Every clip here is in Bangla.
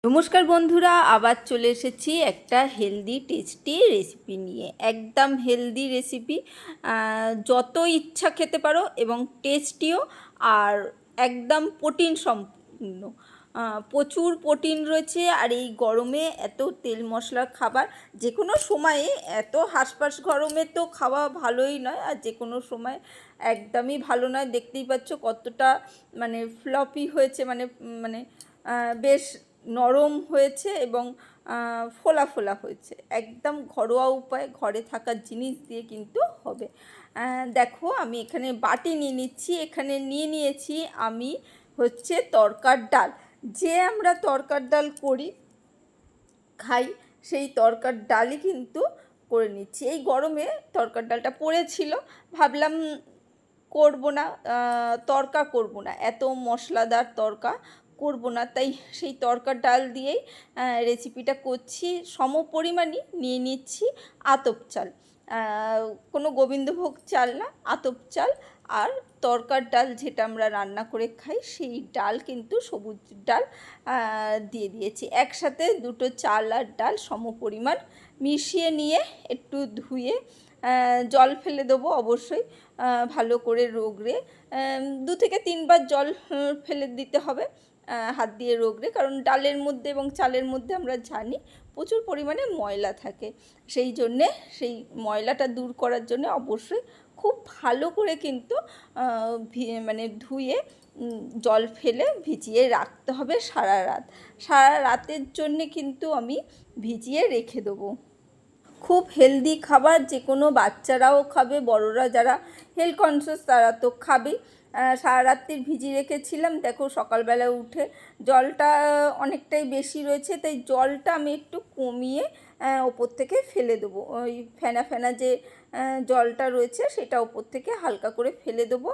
নমস্কার বন্ধুরা, আবার চলে এসেছি একটা হেলদি টেস্টি রেসিপি নিয়ে। একদম হেলদি রেসিপি, যত ইচ্ছা খেতে পারো এবং টেস্টিও, আর একদম প্রোটিন সম্পূর্ণ। প্রচুর প্রোটিন রয়েছে। আর এই গরমে এত তেল মশলার খাবার যে কোনো সময়ে, এত হাঁসফাঁস গরমে তো খাওয়া ভালোই নয়, আর যে কোনো সময় একদমই ভালো নয়। দেখতেই পাচ্ছ কতটা মানে ফ্লপি হয়েছে, মানে মানে বেশ নরম হয়েছে এবং ফোলা ফোলা হয়েছে। একদম ঘরোয়া উপায়, ঘরে থাকা জিনিস দিয়ে কিন্তু হবে। দেখো, আমি এখানে বাটি নিয়ে নিচ্ছি। এখানে নিয়ে নিয়েছি আমি হচ্ছে তরকার ডাল। যে আমরা তরকার ডাল করি, খাই, সেই তরকার ডালই কিন্তু করে নিচ্ছি। এই গরমে তরকার ডালটা পড়েছিল, ভাবলাম করব না, তরকা করব না, এত মশলাদার তরকা করব না, তাই সেই তরকার ডাল দিয়েই রেসিপিটা করছি। সম পরিমাণই নিয়ে নিচ্ছি আতপ চাল, কোনো গোবিন্দভোগ চাল না, আতপ চাল। আর তরকার ডাল যেটা আমরা রান্না করে খাই, সেই ডাল কিন্তু সবুজ ডাল দিয়ে দিয়েছি। একসাথে দুটো চাল আর ডাল সম পরিমাণ মিশিয়ে নিয়ে একটু ধুয়ে জল ফেলে দেবো অবশ্যই, ভালো করে রগড়ে 2 থেকে 3 বার জল ফেলে দিতে হবে হাত দিয়ে রগড়ে, কারণ ডালের মধ্যে এবং চালের মধ্যে আমরা জানি প্রচুর পরিমাণে ময়লা থাকে। সেই জন্যে সেই ময়লাটা দূর করার জন্য অবশ্যই খুব ভালো করে কিন্তু মানে ধুয়ে জল ফেলে ভিজিয়ে রাখতে হবে সারা রাত। সারা রাতের জন্যে কিন্তু আমি ভিজিয়ে রেখে দেবো। খুব হেলদি খাবার, যে কোনো বাচ্চারাও খাবে, বড়রা যারা হেলথ কনসিয়াস তারা তো খাবেই। সারা রাত্রির ভিজিয়ে রেখেছিলাম। দেখো, সকালবেলা উঠে জলটা অনেকটাই বেশি রয়েছে, তাই জলটা আমি একটু কমিয়ে ওপর থেকে ফেলে দেবো। ওই ফেনা ফেনা যে জলটা রয়েছে সেটা ওপর থেকে হালকা করে ফেলে দেবো।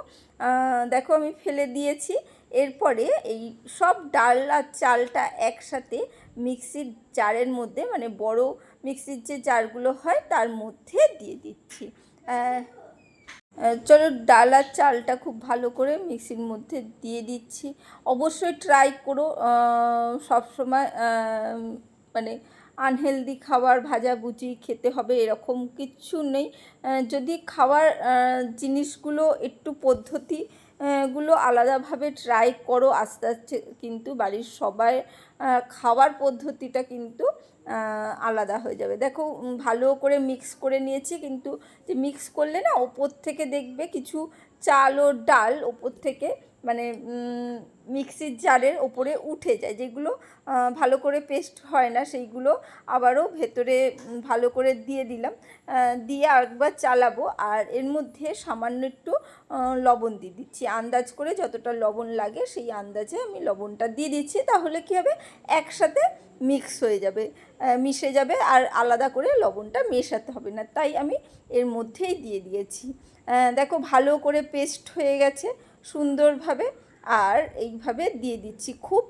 দেখো, আমি ফেলে দিয়েছি। এরপরে এই সব ডাল আর চালটা একসাথে মিক্সির জারের মধ্যে, মানে বড় মিক্সির যে জারগুলো হয় তার মধ্যে দিয়ে দিচ্ছি। চলো, ডাল আর চালটা খুব ভালো করে মিক্সির মধ্যে দিয়ে দিচ্ছি। অবশ্যই ট্রাই করো, সবসময় মানে আনহেলদি খাবার ভাজাভুজি খেতে হবে এরকম কিচ্ছু নেই। যদি খাওয়ার জিনিসগুলো একটু পদ্ধতি গুলো আলাদাভাবে ট্রাই করো, আস্তে আস্তে কিন্তু বাড়ির সবাই খাওয়ার পদ্ধতিটা কিন্তু আলাদা হয়ে যাবে। দেখো, ভালো করে মিক্স করে নিয়েছি, কিন্তু যে মিক্স করলে না ওপর থেকে দেখবে কিছু চাল ও ডাল ওপর থেকে, মানে মিক্সির জারের ওপরে উঠে যায়, যেগুলো ভালো করে পেস্ট হয় না, সেইগুলো আবারও ভেতরে ভালো করে দিয়ে দিলাম। দিয়ে আরেকবার চালাবো। আর এর মধ্যে সামান্য একটু লবণ দিয়ে দিচ্ছি, আন্দাজ করে যতটা লবণ লাগে সেই আন্দাজে আমি লবণটা দিয়ে দিচ্ছি। তাহলে কী হবে, একসাথে মিক্স হয়ে যাবে, মিশে যাবে, আর আলাদা করে লবণটা মেশাতে হবে না, তাই আমি এর মধ্যেই দিয়ে দিয়েছি। দেখো, ভালো করে পেস্ট হয়ে গেছে সুন্দরভাবে। আর এইভাবে দিয়ে দিচ্ছি, খুব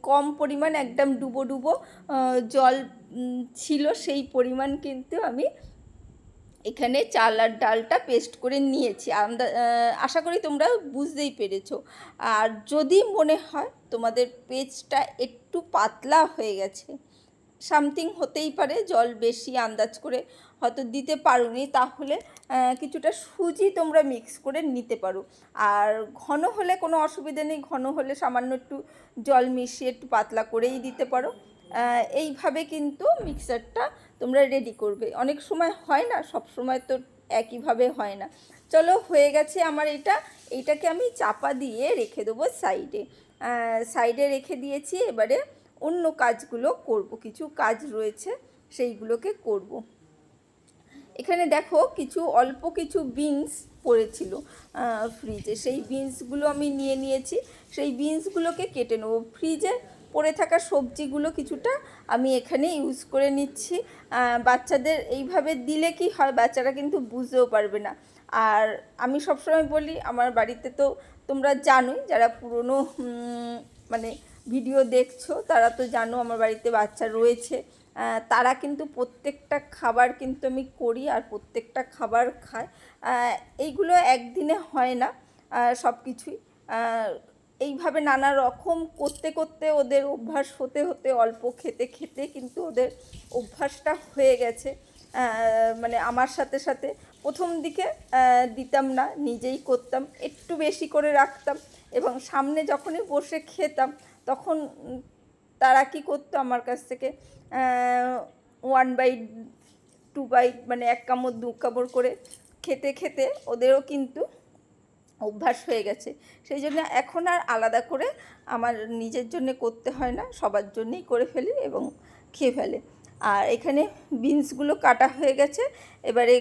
কম পরিমাণ, একদম ডুবো ডুবো জল ছিল, সেই পরিমাণ কিন্তু আমি এখানে চাল আর ডালটা পেস্ট করে নিয়েছি। আশা করি তোমরা বুঝতেই পেরেছো। আর যদি মনে হয় তোমাদের পেস্টটা একটু পাতলা হয়ে গেছে, সামথিং হতেই পারে, জল বেশি আন্দাজ করে হয়তো দিতে পারোনি, তাহলে কিছুটা সুজি তোমরা মিক্স করে নিতে পারো। আর ঘন হলে কোনো অসুবিধা নেই, ঘন হলে সামান্য একটু জল মিশিয়ে একটু পাতলা করেই দিতে পারো। এইভাবে কিন্তু মিক্সারটা তোমরা রেডি করবে। অনেক সময় হয় না, সব সময় তো একইভাবে হয় না। চলো, হয়ে গেছে আমার এইটাকে আমি চাপা দিয়ে রেখে দেবো সাইডে। সাইডে রেখে দিয়েছি। এবারে অন্য কাজগুলো করব, কিছু কাজ রয়েছে সেইগুলোকে করব। এখানে দেখো, কিছু অল্প কিছু বিনস পড়েছিল ফ্রিজে, সেই বিনসগুলো আমি নিয়ে নিয়েছি। সেই বিনসগুলোকে কেটে নেবো। ফ্রিজে পড়ে থাকা সবজিগুলো কিছুটা আমি এখানে ইউজ করে নিচ্ছি। বাচ্চাদের এইভাবে দিলে কি হয়, বাচ্চারা কিন্তু বুঝতেও পারবে না। আর আমি সবসময় বলি, আমার বাড়িতে তো তোমরা জানোই, যারা পুরনো মানে ভিডিও দেখছো তারা তো জানো আমার বাড়িতে বাচ্চা রয়েছে। তারা কিন্তু প্রত্যেকটা খাবার কিন্তু আমি করি, আর প্রত্যেকটা খাবার খায়। এইগুলো একদিনে হয় না সব কিছুই। এইভাবে নানা রকম করতে করতে ওদের অভ্যাস হতে হতে অল্প খেতে খেতে কিন্তু ওদের অভ্যাসটা হয়ে গেছে। মানে আমার সাথে সাথে প্রথম দিকে দিতাম না, নিজেই করতাম, একটু বেশি করে রাখতাম এবং সামনে যখনই বসে খেতাম তখন তারা কী করতো, আমার কাছ থেকে 1 বাইট 2 বাইট মানে 1 কামড় 2 কামড় করে খেতে খেতে ওদেরও কিন্তু অভ্যাস হয়ে গেছে। সেই জন্য এখন আর আলাদা করে আমার নিজের জন্য করতে হয় না, সবার জন্যই করে ফেলি এবং খেয়ে ফেলে। আর এখানে বিনসগুলো কাটা হয়ে গেছে। এবারে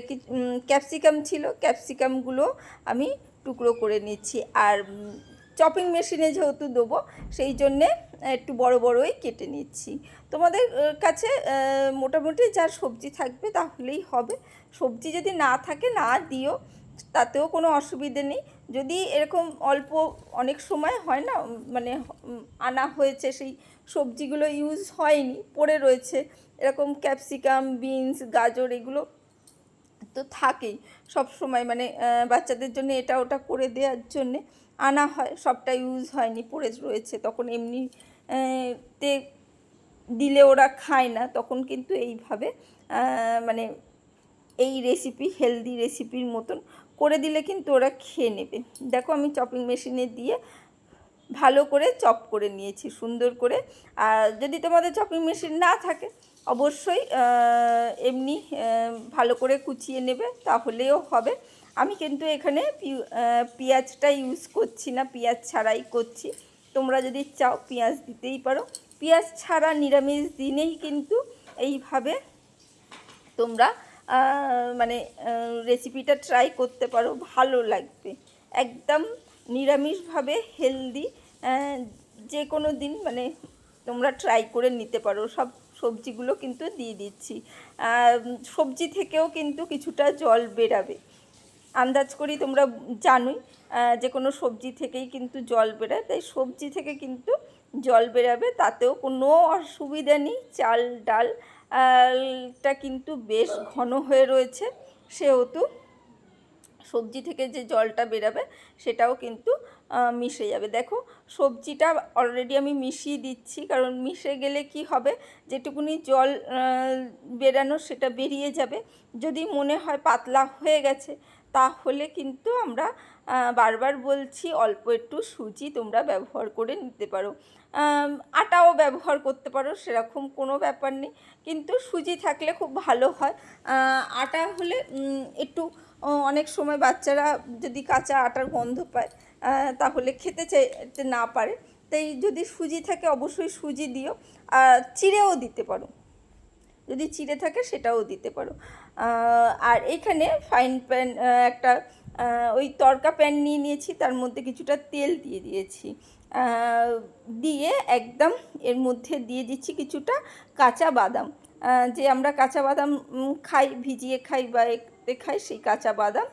ক্যাপসিকাম ছিল, ক্যাপসিকামগুলো আমি টুকরো করে নিচ্ছি। আর চপিং মেশিনে যেহেতু দেবো সেই জন্যে একটু বড় বড়ই কেটে নিচ্ছি। তোমাদের কাছে মোটামুটি যার সবজি থাকবে তাহলেই হবে। সবজি যদি না থাকে না দিও, তাতেও কোনো অসুবিধে নেই। যদি এরকম অল্প অনেক সময় হয় না, মানে আনা হয়েছে সেই সবজিগুলো ইউজ হয়নি, পড়ে রয়েছে, এরকম ক্যাপসিকাম, বিনস, গাজর এগুলো তো থাকেই সব সময়, মানে বাচ্চাদের জন্য এটা ওটা করে দেওয়ার জন্যে আনা হয়, সবটা ইউজ হয়নি পড়ে রয়েছে, তখন এমনি তে দিলে ওরা খায় না, তখন কিন্তু এইভাবে মানে এই রেসিপি হেলদি রেসিপির মতন করে দিলে কিন্তু ওরা খেয়ে নেবে। দেখো আমি চপিং মেশিনে দিয়ে ভালো করে চপ করে নিয়েছি সুন্দর করে। আর যদি তোমাদের চপিং মেশিন না থাকে অবশ্যই এমনি ভালো করে কুচিয়ে নেবে, তাহলেও হবে। আমি কিন্তু এখানে পেঁয়াজটা ইউজ করছি না, পেঁয়াজ ছাড়াই করছি। তোমরা যদি চাও পেঁয়াজ দিতেই পারো। পেঁয়াজ ছাড়া নিরামিষ দিনেই কিন্তু এইভাবে তোমরা মানে রেসিপিটা ট্রাই করতে পারো, ভালো লাগবে। একদম নিরামিষভাবে হেলদি যে কোনো দিন মানে তোমরা ট্রাই করে নিতে পারো। সব সবজিগুলো কিন্তু দিয়ে দিচ্ছি। সবজি থেকেও কিন্তু কিছুটা জল বেরাবে, আন্দাজ করি, তোমরা জানোই যে কোনো সবজি থেকেই কিন্তু জল বেরায়, তাই সবজি থেকে কিন্তু জল বেরাবে, তাতেও কোনো অসুবিধা নেই। চাল ডালটা কিন্তু বেশ ঘন হয়ে রয়েছে, সেহেতু সবজি থেকে যে জলটা বেরাবে সেটাও কিন্তু মিশে যাবে। দেখো সবজিটা অলরেডি আমি মিশিয়ে দিচ্ছি, কারণ মিশে গেলে কি হবে, যেটুকুনি জল বেরানো সেটা বেরিয়ে যাবে। যদি মনে হয় পাতলা হয়ে গেছে তাহলে কিন্তু আমরা বারবার বলছি অল্প একটু সুজি তোমরা ব্যবহার করে নিতে পারো, আটাও ব্যবহার করতে পারো, সেরকম কোনো ব্যাপার নেই, কিন্তু সুজি থাকলে খুব ভালো হয়। আটা হলে একটু অনেক সময় বাচ্চারা যদি কাঁচা আটার গন্ধ পায় তাহলে খেতে চাইতে না পারে, তাই যদি সুজি থাকে অবশ্যই সুজি দিও, আর চিড়েও দিতে পারো, যদি চিড়ে থাকে সেটাও দিতে পারো। আর এখানে ফাইন প্যান একটা ওই তড়কা প্যান নিয়ে নিয়েছি, তার মধ্যে কিছুটা তেল দিয়ে দিয়েছি, দিয়ে একদম এর মধ্যে দিয়ে দিচ্ছি কিছুটা কাঁচা বাদাম, যে আমরা কাঁচা বাদাম খাই, ভিজিয়ে খাই বা এতে খাই, সেই কাঁচা বাদাম।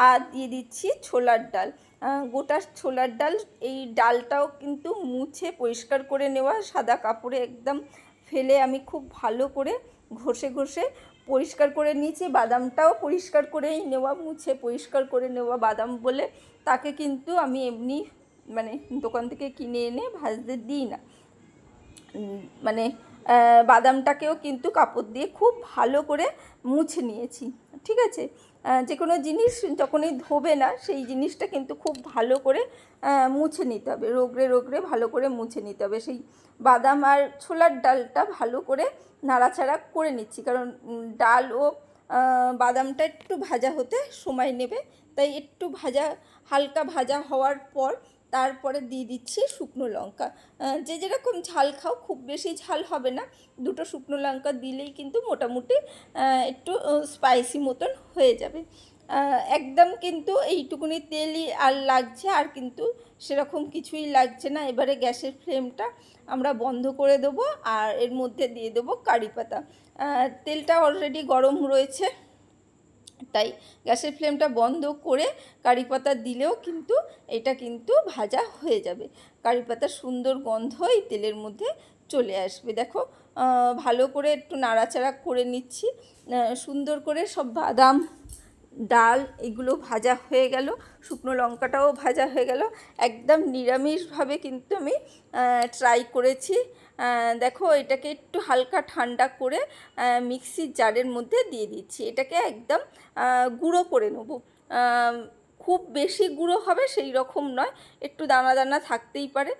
আর দিয়ে দিচ্ছি ছোলার ডাল, গোটা ছোলার ডাল। এই ডালটাও কিন্তু মুছে পরিষ্কার করে নেওয়া, সাদা কাপড়ে একদম ফেলে আমি খুব ভালো করে ঘষে ঘষে পরিষ্কার করে নিয়েছি। বাদামটাও পরিষ্কার করেই নেওয়া, মুছে পরিষ্কার করে নেওয়া বাদাম বলে তাকে কিন্তু আমি এমনি মানে দোকান থেকে কিনে এনে ভাজতে দিই না, মানে বাদামটাকেও কিন্তু কাপড় দিয়ে খুব ভালো করে মুছে নিয়েছি। ঠিক আছে, যে কোনো জিনিস যখনই ধোবে না সেই জিনিসটা কিন্তু খুব ভালো করে মুছে নিতে হবে, রগড়ে রগড়ে ভালো করে মুছে নিতে হবে। সেই বাদাম আর ছোলার ডালটা ভালো করে নাড়াচাড়া করে নিচ্ছি, কারণ ডাল ও বাদামটা একটু ভাজা হতে সময় নেবে, তাই একটু ভাজা, হালকা ভাজা হওয়ার পর তারপরে দিয়ে দিচ্ছি শুকনো লঙ্কা। যে যেরকম ঝাল খাও, খুব বেশি ঝাল হবে না, 2টো শুকনো লঙ্কা দিলেই কিন্তু মোটামুটি একটু স্পাইসি মতন হয়ে যাবে। একদম কিন্তু এইটুকুনি তেলই আর লাগছে, আর কিন্তু সেরকম কিছুই লাগছে না। এবারে গ্যাসের ফ্লেমটা আমরা বন্ধ করে দেবো, আর এর মধ্যে দিয়ে দেবো কারি পাতা। তেলটা অলরেডি গরম রয়েছে, তাই গ্যাসের ফ্লেমটা বন্ধ করে কারি পাতা দিলেও কিন্তু এটা কিন্তু ভাজা হয়ে যাবে, কারি পাতার সুন্দর গন্ধ এই তেলের মধ্যে চলে আসবে। দেখো ভালো করে একটু নাড়াচাড়া করে নিচ্ছি, সুন্দর করে সব বাদাম ডাল এগুলো ভাজা হয়ে গেল, শুকনো লঙ্কাটাও ভাজা হয়ে গেল। একদম নিরামিষভাবে কিন্তু আমি ট্রাই করেছি। দেখো এটাকে একটু হালকা ঠান্ডা করে মিক্সির জারের মধ্যে দিয়ে দিচ্ছি। এটাকে একদম গুঁড়ো করে নেব। খুব বেশি গুঁড়ো হবে সেই রকম নয়, একটু দানা দানা থাকতেই পারে,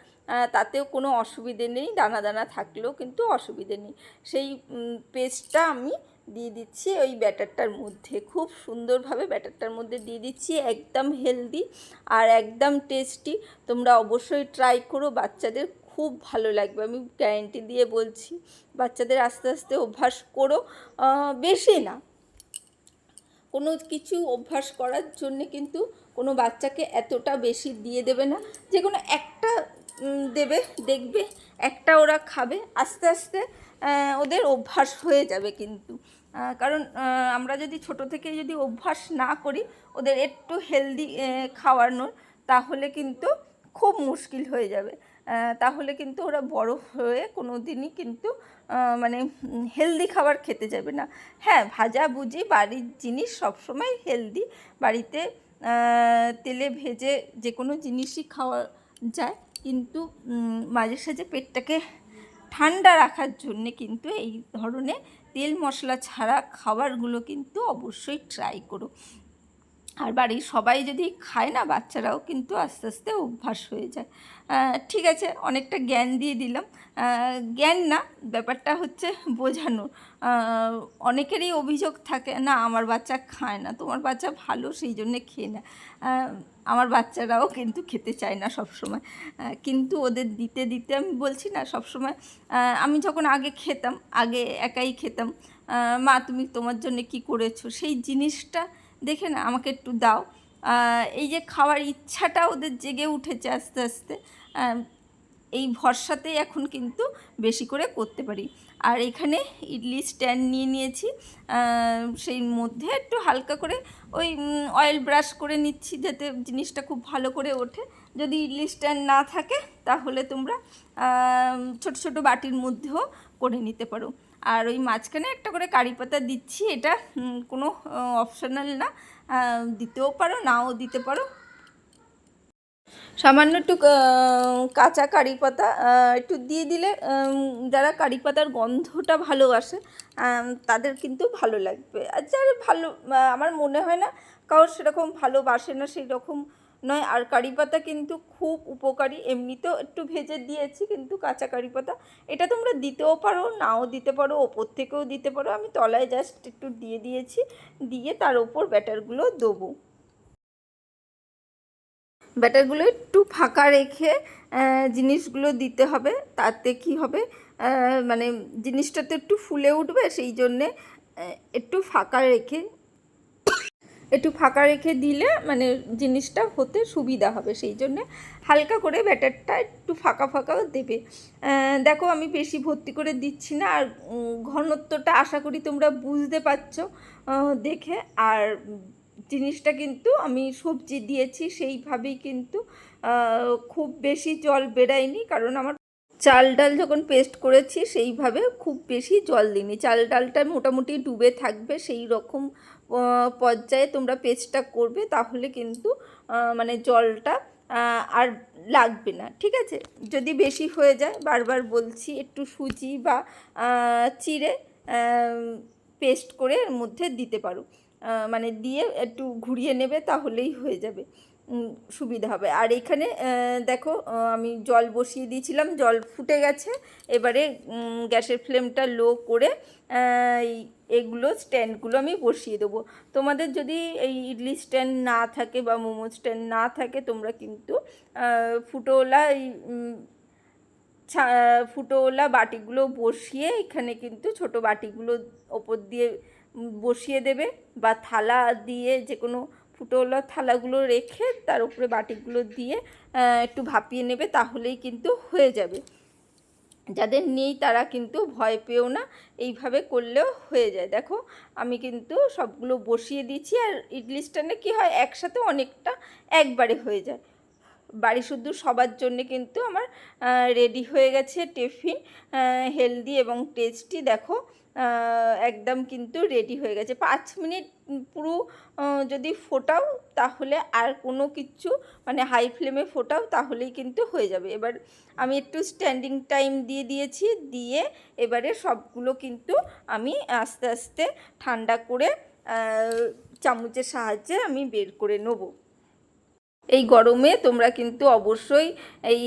তাতেও কোনো অসুবিধে নেই, দানা দানা থাকলেও কিন্তু অসুবিধে নেই। সেই পেস্টটা আমি দিয়ে দিচ্ছি ওই ব্যাটারটার মধ্যে, খুব সুন্দরভাবে ব্যাটারটার মধ্যে দিয়ে দিচ্ছি। একদম হেলদি আর একদম টেস্টি, তোমরা অবশ্যই ট্রাই করো, বাচ্চাদের খুব ভালো লাগবে, আমি গ্যারেন্টি দিয়ে বলছি। বাচ্চাদের আস্তে আস্তে অভ্যাস করো, বেশি না, কোনো কিছু অভ্যাস করার জন্যে কিন্তু কোনো বাচ্চাকে এতটা বেশি দিয়ে দেবে না, যে কোনো একটা দেবে, দেখবে একটা ওরা খাবে, আস্তে আস্তে ওদের অভ্যাস হয়ে যাবে কিন্তু। কারণ আমরা যদি ছোট থেকে যদি অভ্যাস না করি ওদের একটু হেলদি খাওয়ানোর, তাহলে কিন্তু খুব মুশকিল হয়ে যাবে। তাহলে কিন্তু ওরা বড় হয়ে কোনো দিনই কিন্তু মানে হেলদি খাবার খেতে যাবে না। হ্যাঁ, ভাজাভুজি বাড়ির জিনিস সবসময় হেলদি, বাড়িতে তেলে ভেজে যে কোনো জিনিসই খাওয়া যায়, কিন্তু মাঝে সাঝে পেটটাকে ঠান্ডা রাখার জন্যে কিন্তু এই ধরনের তেল মশলা ছাড়া খাবারগুলো কিন্তু অবশ্যই ট্রাই করো। আর বাড়ির সবাই যদি খায় না, বাচ্চারাও কিন্তু আস্তে আস্তে অভ্যাস হয়ে যায়। ঠিক আছে, অনেকটা জ্ঞান দিয়ে দিলাম। জ্ঞান না, ব্যাপারটা হচ্ছে বোঝানো। অনেকেরই অভিযোগ থাকে, না আমার বাচ্চা খায় না, তোমার বাচ্চা ভালো সেই জন্যে খেয়ে না। আমার বাচ্চারাও কিন্তু খেতে চায় না সব সময়, কিন্তু ওদের দিতে দিতে আমি বলছি না সব সময়। আমি যখন আগে খেতাম, আগে একাই খেতাম, মা তুমি তোমার জন্য কি করেছো, সেই জিনিসটা দেখে না আমাকে একটু দাও, এই যে খাওয়ার ইচ্ছাটা ওদের জেগে উঠেছে আস্তে আস্তে, এই ভরসাতেই এখন কিন্তু বেশি করে করতে পারি। আর এখানে ইডলি স্ট্যান্ড নিয়ে নিয়েছি, সেই মধ্যে একটু হালকা করে ওই অয়েল ব্রাশ করে নিচ্ছি, যাতে জিনিসটা খুব ভালো করে ওঠে। যদি ইডলি স্ট্যান্ড না থাকে তাহলে তোমরা ছোট ছোট বাটির মধ্যেও করে নিতে পারো। আর ওই মাঝখানে একটা করে কারি পাতা দিচ্ছি, এটা কোনো অপশনাল না, দিতেও পারো নাও দিতে পারো। সামান্য একটু কাঁচা কারি পাতা একটু দিয়ে দিলে, যারা কারি পাতার গন্ধটা ভালোবাসে তাদের কিন্তু ভালো লাগবে। আর যারা ভালো, আমার মনে হয় না কারোর সেরকম ভালোবাসে না সেই রকম নয়। আর কারি পাতা কিন্তু খুব উপকারী, এমনিতেও একটু ভেজে দিয়েছি, কিন্তু কাঁচা কারি পাতা এটা তোমরা দিতেও পারো নাও দিতে পারো, ওপর থেকেও দিতে পারো। আমি তলায় জাস্ট একটু দিয়ে দিয়েছি, দিয়ে তার ওপর ব্যাটারগুলো দেবো। ব্যাটারগুলো একটু ফাঁকা রেখে জিনিসগুলো দিতে হবে, তাতে কি হবে, মানে জিনিসটা তো একটু ফুলে উঠবে, সেই জন্যে একটু ফাঁকা রেখে দিলে মানে জিনিসটা হতে সুবিধা হবে, সেই জন্যে হালকা করে ব্যাটারটা একটু ফাঁকা ফাঁকাও দেবে। দেখো আমি বেশি ভর্তি করে দিচ্ছি না, আর ঘনত্বটা আশা করি তোমরা বুঝতে পারছো দেখে। আর জিনিসটা কিন্তু আমি সবজি দিয়েছি সেইভাবেই, কিন্তু খুব বেশি জল বেরায়নি, কারণ আমার চাল ডাল যখন পেস্ট করেছি সেইভাবে খুব বেশি জল দিইনি। চাল ডালটা মোটামুটি ডুবে থাকবে সেই রকম পর্যায়ে তোমরা পেস্টটা করবে, তাহলে কিন্তু মানে জলটা আর লাগবে না, ঠিক আছে। যদি বেশি হয়ে যায়, বারবার বলছি, একটু সুজি বা চিড়ে পেস্ট করে এর মধ্যে দিতে পারো, মানে দিয়ে একটু ঘুরিয়ে নেবে, তাহলেই হয়ে যাবে, সুবিধা হবে। আর এখানে দেখো আমি জল বসিয়ে দিয়েছিলাম, জল ফুটে গেছে। এবারে গ্যাসের ফ্লেমটা লো করে এগুলো স্ট্যান্ডগুলো আমি বসিয়ে দেবো। তোমাদের যদি এই ইডলি স্ট্যান্ড না থাকে বা মোমো স্ট্যান্ড না থাকে, তোমরা কিন্তু ফুটোওয়ালা এই ফুটোওয়ালা বাটিগুলো বসিয়ে এখানে কিন্তু ছোট বাটিগুলো ওপর দিয়ে বসিয়ে দেবে, বা থালা দিয়ে যে কোনো ফুটোওয়ালা থালাগুলো রেখে তার উপরে বাটিগুলো দিয়ে একটু ভাপিয়ে নেবে, তাহলেই কিন্তু হয়ে যাবে। যাদের নেই তারা কিন্তু ভয় পেও না, এইভাবে করলেও হয়ে যায়। দেখো আমি কিন্তু সবগুলো বসিয়ে দিচ্ছি, আর ইডলি স্ট্যান্ডে কী হয়, একসাথে অনেকটা একবারে হয়ে যায়, বাড়ি শুদ্ধ সবার জন্য কিন্তু আমার রেডি হয়ে গেছে টিফিন, হেলদি এবং টেস্টি। দেখো একদম কিন্তু রেডি হয়ে গেছে। 5 মিনিট পুরো যদি ফোটাও তাহলে আর কোনো কিছু মানে হাই ফ্লেমে ফোটাও তাহলেই কিন্তু হয়ে যাবে। এবার আমি একটু স্ট্যান্ডিং টাইম দিয়ে দিয়েছি, দিয়ে এবারে সবগুলো কিন্তু আমি আস্তে আস্তে ঠান্ডা করে চামচের সাহায্যে আমি বের করে নেবো। এই গরমে তোমরা কিন্তু অবশ্যই এই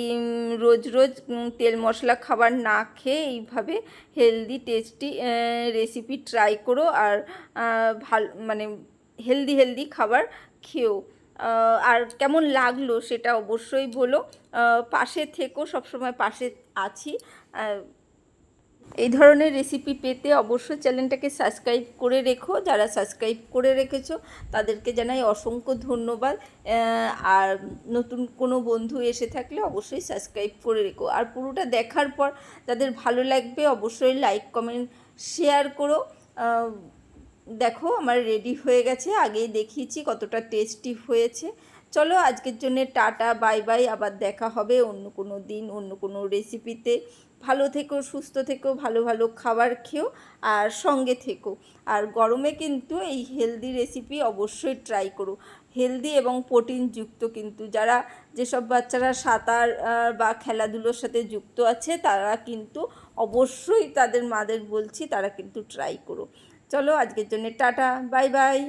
রোজ রোজ তেল মশলা খাবার না খেয়ে এইভাবে হেলদি টেস্টি রেসিপি ট্রাই করো, আর ভালো মানে হেলদি খাবার খেও। আর কেমন লাগলো সেটা অবশ্যই বলো, পাশে থেকো, সবসময় পাশে আছি। এই ধরনের রেসিপি পেতে অবশ্যই চ্যানেলটাকে সাবস্ক্রাইব করে রেখো। যারা সাবস্ক্রাইব করে রেখেছো তাদেরকে জানাই অসংখ্য ধন্যবাদ। আর নতুন কোনো বন্ধু এসে থাকলে অবশ্যই সাবস্ক্রাইব করে রেখো। আর পুরোটা দেখার পর যাদের ভালো লাগবে অবশ্যই লাইক কমেন্ট শেয়ার করো। দেখো আমার রেডি হয়ে গেছে, আগেই দেখিয়েছি কতটা টেস্টি হয়েছে। চলো আজকের জন্য টাটা, বাই বাই। আবার দেখা হবে অন্য কোনো দিন অন্য কোনো রেসিপিতে। ভালো থেকো, সুস্থ থেকো, ভালো ভালো খাবার খেও আর সঙ্গে থেকো। আর গরমে কিন্তু এই হেলদি রেসিপি অবশ্যই ট্রাই করো, হেলদি এবং প্রোটিনযুক্ত। কিন্তু যারা যেসব বাচ্চারা সাঁতার বা খেলাধুলোর সাথে যুক্ত আছে তারা কিন্তু অবশ্যই তাদের মাদের বলছি তারা কিন্তু ট্রাই করো। চলো আজকের জন্য টাটা, বাই বাই।